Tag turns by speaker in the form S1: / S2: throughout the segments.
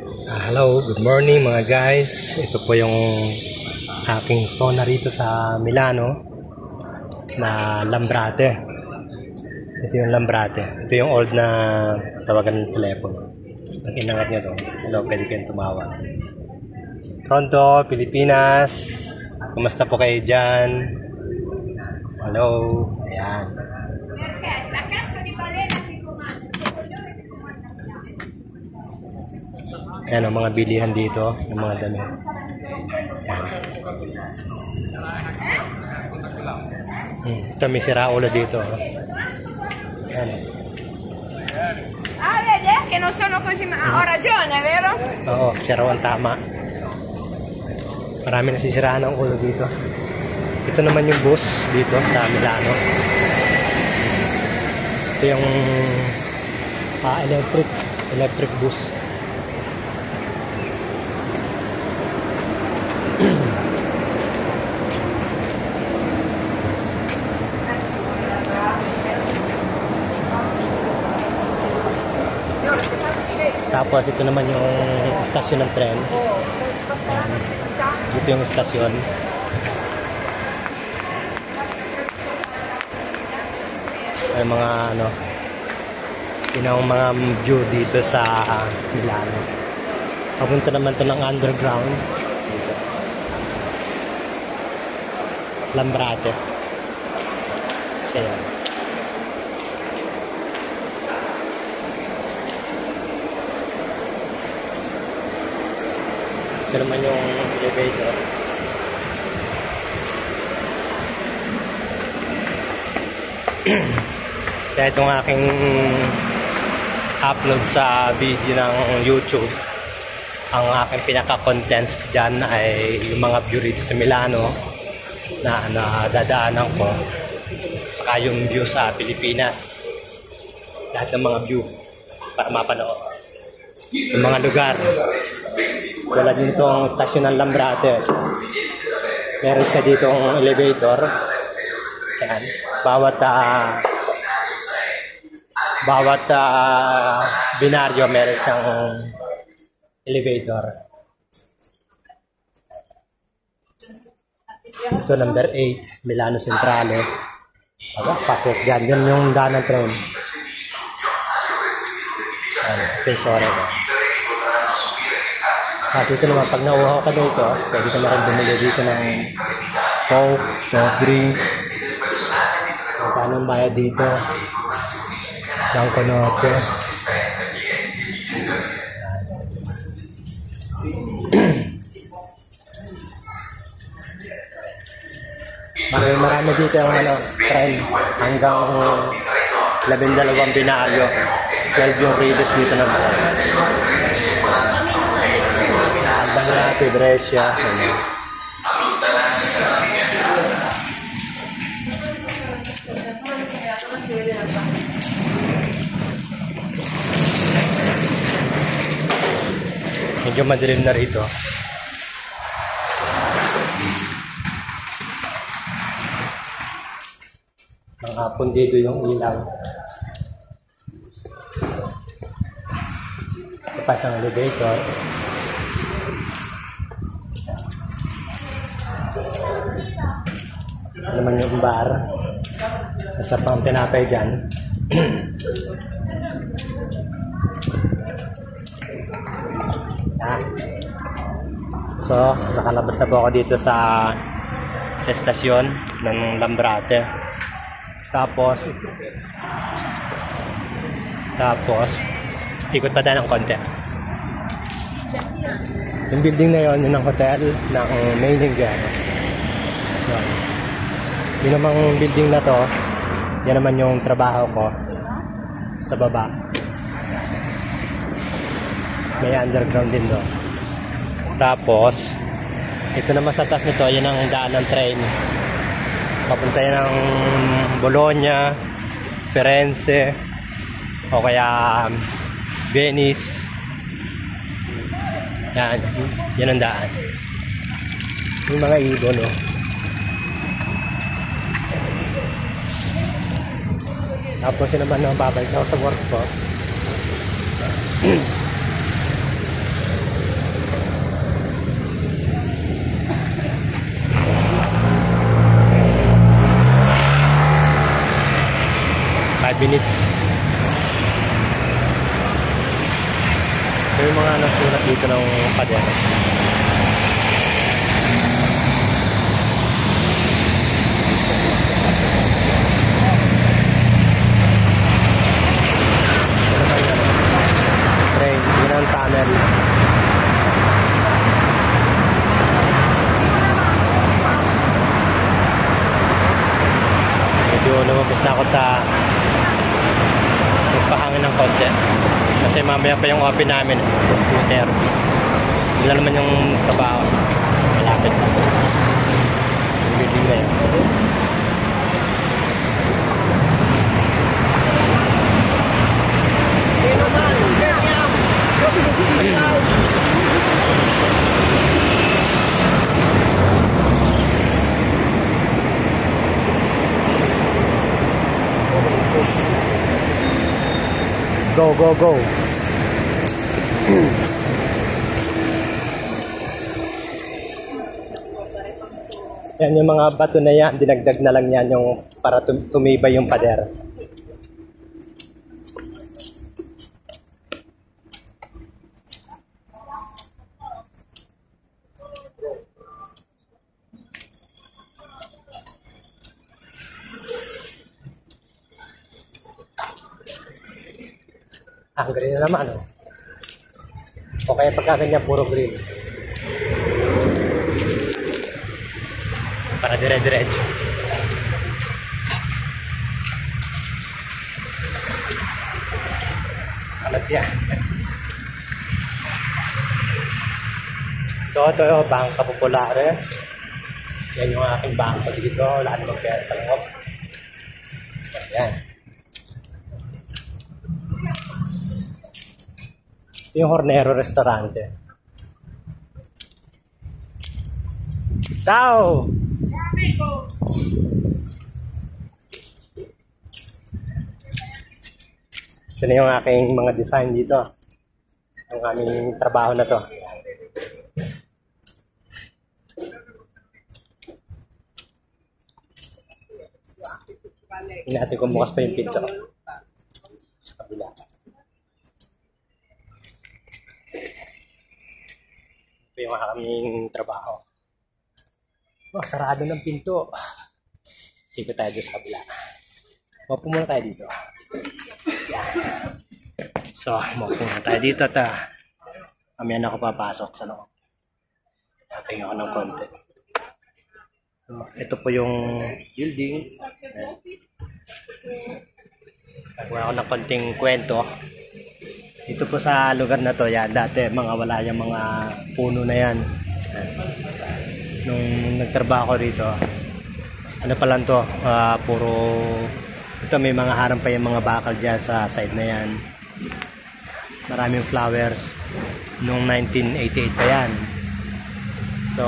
S1: Hello, good morning mga guys. Ito po yung aking zona rito sa Milano na Lambrate. Ito yung Lambrate. Ito yung old na tawagan ng telepono. Pag inangat nyo to, hello, pwede kayong tumawag. Pronto, Pilipinas. Kumusta po kayo dyan? Hello, ayan. Ayan ang mga bilihan dito, ng mga dami. Ito may siraulo dito. Ayan.
S2: Vedi che non sono così, ma ho ragione, vero?
S1: Oo, siya raw ang tama. Marami nasisiraan ang ulo dito. Ito naman yung bus dito sa Milano. Ito yung electric bus. Tapos ito naman yung istasyon ng tren. Dito yung istasyon. Ay mga yung mga view dito sa Milano. Papunta naman to ng underground. Dito. Lambrate. Siya yan. Ito naman yung elevator. Kaya itong aking upload sa video ng YouTube, ang aking pinaka-contents dyan ay yung mga view rito sa Milano na dadaanan ko, saka yung view sa Pilipinas, lahat ng mga view para mapanood yung mga lugar. Wala din itong stasyon ng Lambrate. Meron siya dito ang elevator. Yan. Bawat binaryo meron siyang elevator. Ito number 8, Milano Centrale. Packet yan. Yan yung daan ng tren. Sensore ko. At ito naman, pag nauhaw ka dito, pwede ka na rin bumili dito ng Coke, soft drinks. Magkano ang bayad dito? Ng konote. Marami dito yung tren hanggang 12 binaryo. 12 yung release dito naman. Lambrate, Brescia. Medyo madilim na rito. Ang hapon dito yung ilaw. Tapos ang elevator. Ito naman yung bar. Nasa pang tinapay dyan. So, nakalabas na po ako dito sa estasyon ng Lambrate. Tapos ikot pa tayo ng konti. Yung building na yon, yun ang hotel ng main Hinggiano. Yun namang building na to, yan naman yung trabaho ko sa baba. May underground din doon. Tapos ito naman sa taas nito, yan ang daan ng train. Papunta yan ng Bologna, Firenze, o kaya Venice. Yan ang daan. Yung mga ibon, no? Tapos yun naman, babalik ako sa work ko. minutes. Ito yung mga nasulat dito ng pader. Train, yun ang tunnel. Medyo lumabas na ako magpahangin ng konti. Kasi mamaya pa yung open namin. Computer. Wala naman yung trabaho. Malapit na. Yung building na yun. Go, go, go. Yan yung mga bato na yan, dinagdag na lang yan yung para tumibay yung pader. Ang green na naman, oh. O kaya pagka ganyan, puro green. Para dire-diretso. Alat yan. So ito yung Bangka Populare. Yan yung aking bangko dito. Lahat ng pera sa loob. Yan. Ito yung Hornero Restaurante. Ciao! Ito na yung aking mga design dito. Ang aming trabaho na to. Hindi natin kung bukas pa yung pinto. Sa kabila. Ito yung aming trabaho. Oh, sarado ng pinto. Ikot tayo dito sa kabila. Mapo muna tayo dito. Yan. So, mapo muna tayo dito at mamaya na ako papasok sa loob. Taping ako ng konti. Ito po yung building. Gagawa ako ng konting kwento. Ito po sa lugar na to, yan, dati mga wala yung mga puno na yan. Nung nagtrabaho ko rito, ano pa lang to, puro, ito may mga harang pa yung mga bakal dyan sa side na yan. Maraming flowers. Nung 1988 pa yan. So,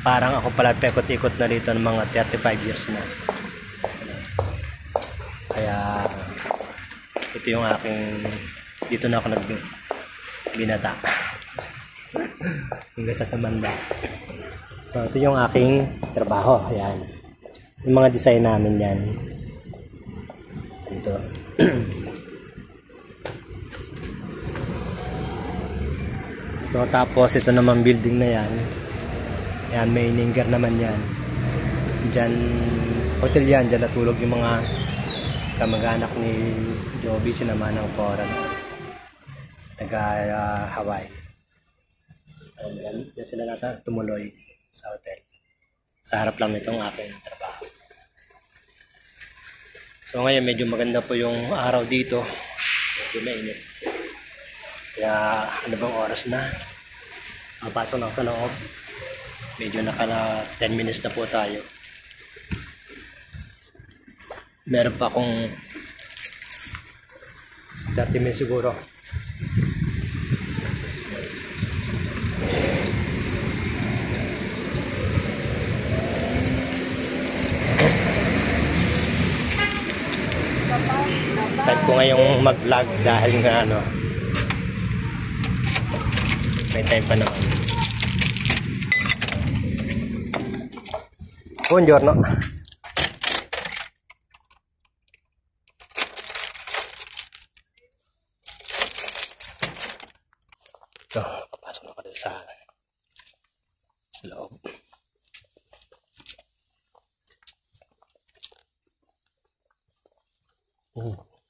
S1: parang ako pala pekot-ikot na rito ng mga 35 years na. Kaya, ito yung aking, dito na ako nagbinata. Hanggang sa tumanda. So, ito yung aking trabaho. Ayan. Yung mga design namin yan. Ito. So, tapos ito naman building na yan. Ayan, may ininger naman yan. Diyan, hotel yan. Diyan natulog yung mga kamag-anak ni Joby, sinama ng Coran. Taga Hawaii. Diyan sila tumuloy sa hotel. Sa harap lang itong aking trabaho. So ngayon medyo maganda po yung araw dito. Medyo mainit. Kaya ano bang oras na? Papasok na sa loob. Medyo nakala 10 minutes na po tayo. Meron pa akong 30 minutes siguro. Time ko ngayong mag-vlog dahil nga ano, may time pa naman. Buongiorno. Ito, kapasok na ko dito sa loob.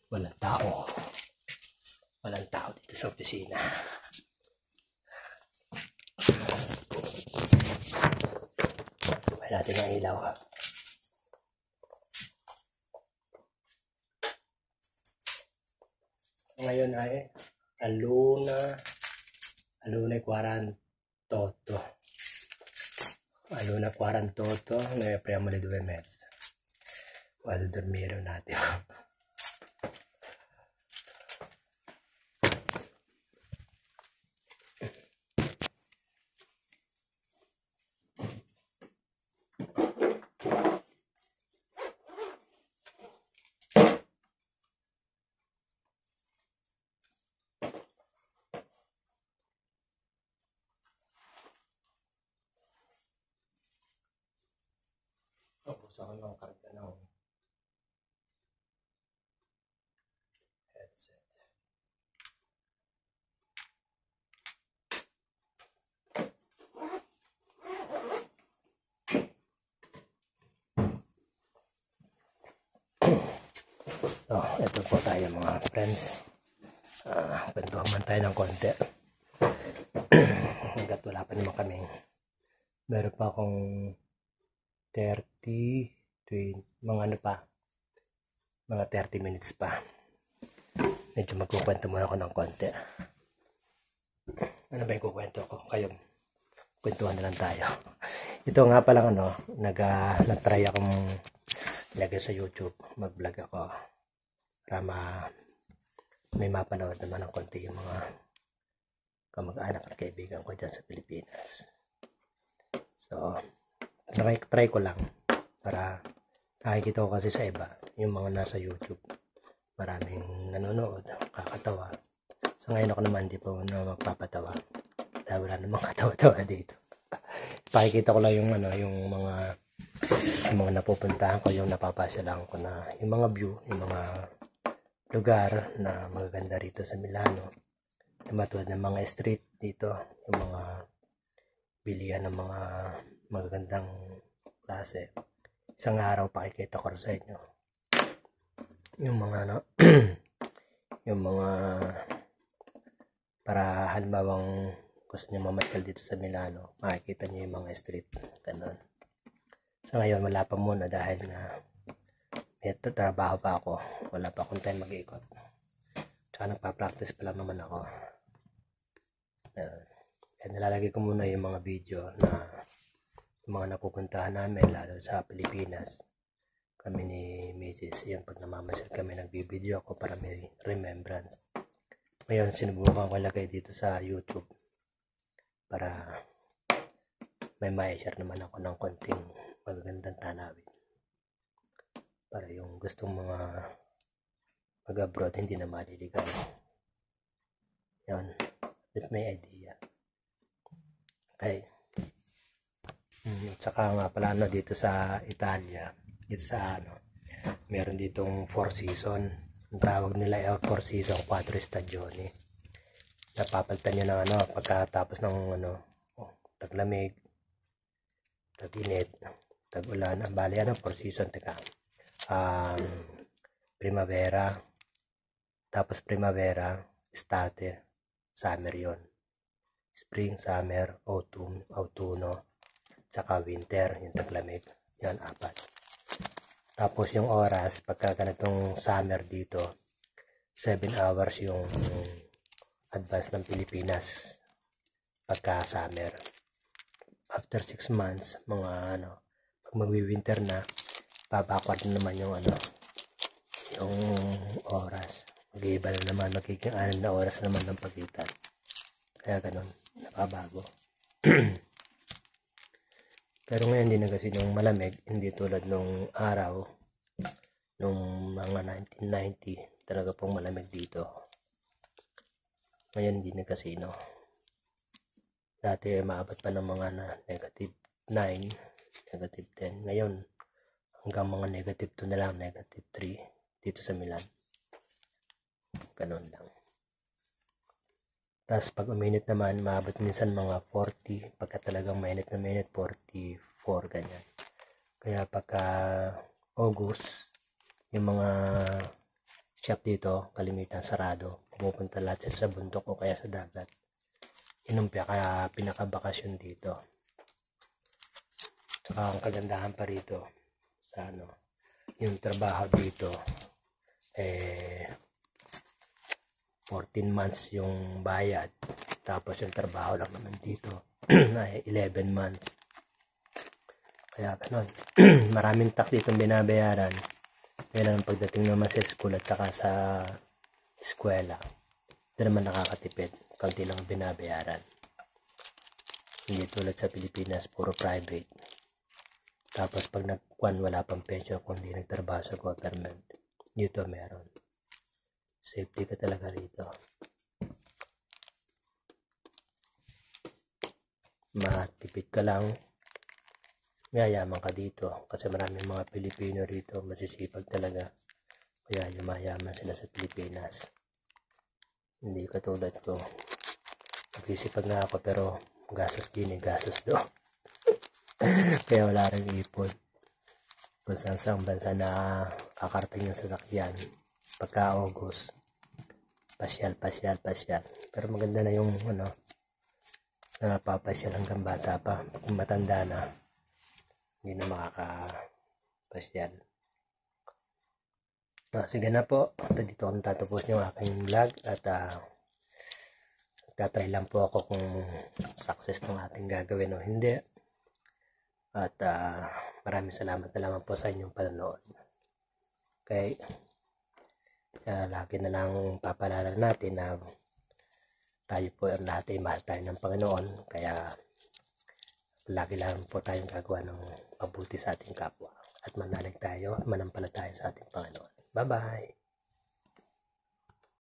S1: Walang tao. Walang tao dito sa opisina. Wala natin ang ilaw. Ngayon ay Aluna 48. Aluna 48, noi apriamo le 2:30. Vado a dormire un attimo. Gusto ko ng karga ng headset. So, ito po tayo mga friends. Kwentuhan man tayo ng konti. Hanggat wala pa naman kaming meron pa akong 30, 20, mga 30 minutes pa. Medyo magkukwento muna ako ng konti. Ano ba yung kukwento ko? Kayo, kwentuhan na lang tayo. Ito nga palang nag-try akong ilagay sa YouTube. Mag-vlog ako para may mapanood naman ng konti yung mga kamag-anak at kaibigan ko dyan sa Pilipinas. So, try ko lang para nakikita ko kasi sa iba yung mga nasa YouTube maraming nanonood, kakatawa. So ngayon ako naman hindi pa na magpapatawa dahil wala namang katawa-tawa dito. Pakikita ko lang yung mga napupuntahan ko, yung napapasyalan ko na yung mga view, yung mga lugar na magaganda rito sa Milano, yung matulad ng mga street dito, yung mga bilihan ng mga magagandang klase. Isang araw pakikita ko sa inyo yung mga yung mga para halimbawang gusto niyo mamasyal dito sa Milano, makikita niyo yung mga street ganun. So ngayon wala pa muna dahil nga may trabaho pa ako, wala pa akong time mag-iikot, tsaka nagpa-practice pa lang naman ako. Kaya nilalagay ko muna yung mga video na yung mga napupuntahan namin lalo sa Pilipinas. Kami ni Mrs. yung pag namamasyal kami, nagbibideo ako para may remembrance. Ngayon sinubukan ko lagay dito sa YouTube para may ma-share naman ako ng konting magagandang tanawin para yung gustong mga mag-abroad hindi na maliligaw. Yan, if may idea. Okay. Tsaka nga pala dito sa Italia, dito sa meron ditong 4 season. Ang tawag nila ay 4 season, 4 stagioni. Napapalitan nyo ng pagkatapos ng taglamig, tag-init, tag-ulan. Bali 4 season, primavera, tapos primavera, estate, summer yon. Spring, summer, autumn, autuno, tsaka winter, yung taglamig. Yan, 4. Tapos yung oras, pagka ganitong summer dito, 7 hours yung advance ng Pilipinas pagka summer. After 6 months, mga pag magwi-winter na, babackward na naman yung yung oras. Mag-iiba na naman, magiging 6 na oras naman ng pagitan. Kaya ganun, napabago. Pero ngayon hindi na kasi nung malamig, hindi tulad nung araw, nung mga 1990, talaga pong malamig dito. Ngayon hindi na kasi dati maabot pa ng mga -9, -10. Ngayon hanggang mga -2 na lang, -3 dito sa Milan. Ganun lang. Tapos pag uminit naman, maabot minsan mga 40. Pagka talagang mainit na mainit, 44, ganyan. Kaya pagka August, yung mga shop dito, kalimitan sarado. Pupunta lahat sila sa bundok o kaya sa dagat. Yun ang pinakabakasyon dito. Saka ang kagandahan pa rito, sa yung trabaho dito, 14 months yung bayad. Tapos yung trabaho lang naman dito ay 11 months. Kaya ganon. Maraming tax dito binabayaran. Kaya lang pagdating naman sa school at saka sa eskwela, hindi naman nakakatipid. Kaunti lang binabayaran. Hindi tulad sa Pilipinas, puro private. Tapos pag nagkuhan, wala pang pension kung hindi nagtrabaho sa government. Dito meron. Safety ka talaga rito. Matipid ka lang, mayayaman ka dito. Kasi maraming mga Pilipino rito, masisipag talaga. Kaya yumayaman sila sa Pilipinas. Hindi katulad ko. Nagsisipag na ako pero gastos din gastos do. Kaya wala rin ipon. Kung saan bansa na kakarating yung sasakyan. Pagka August, pasyal. Pero maganda na yung napapasyal hanggang bata pa. Kung matanda na, hindi na makakapasyal. Sige na po. Dito akong tatapos yung aking vlog at tatry lang po ako kung success ng ating gagawin o hindi. At maraming salamat na naman po sa inyong panonood. Okay. Lagi na lang papalala natin na tayo po ang lahat ay mahal tayo ng Panginoon. Kaya lagi lang po tayong gagawa ng mabuti sa ating kapwa. At manalig tayo at manampalataya sa ating Panginoon. Bye-bye!